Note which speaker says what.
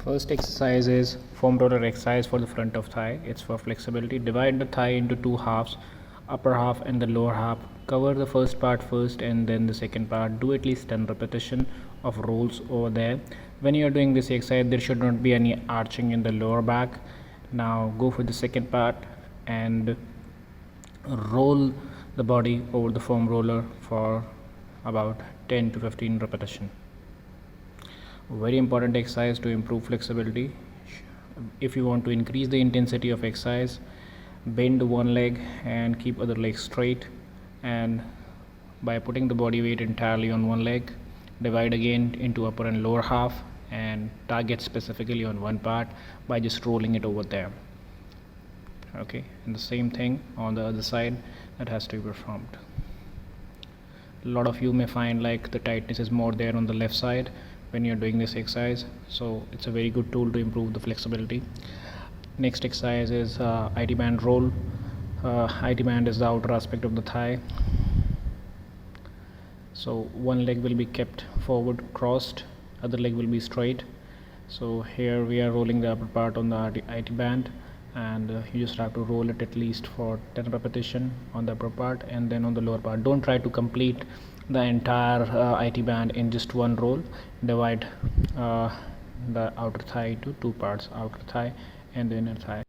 Speaker 1: First exercise is foam roller exercise for the front of thigh. It's for flexibility. Divide the thigh into two halves, upper half and the lower half. Cover the first part first and then the second part. Do at least 10 repetition of rolls over there. When you are doing this exercise, there should not be any arching in the lower back. Now go for the second part and roll the body over the foam roller for about 10 to 15 repetition. Very important exercise to improve flexibility. If you want to increase the intensity of exercise, bend one leg and keep other leg straight, and by putting the body weight entirely on one leg, divide again into upper and lower half and target specifically on one part by just rolling it over there. Okay, and the same thing on the other side that has to be performed. A lot of you may find like the tightness is more there on the left side when you're doing this exercise, so it's a very good tool to improve the flexibility. Next exercise is IT band roll. IT band is the outer aspect of the thigh, so one leg will be kept forward crossed, other leg will be straight. So here we are rolling the upper part on the IT band, and you just have to roll it at least for 10 repetition on the upper part and then on the lower part. Don't try to complete the entire IT band in just one roll. Divide the outer thigh into two parts, outer thigh and the inner thigh.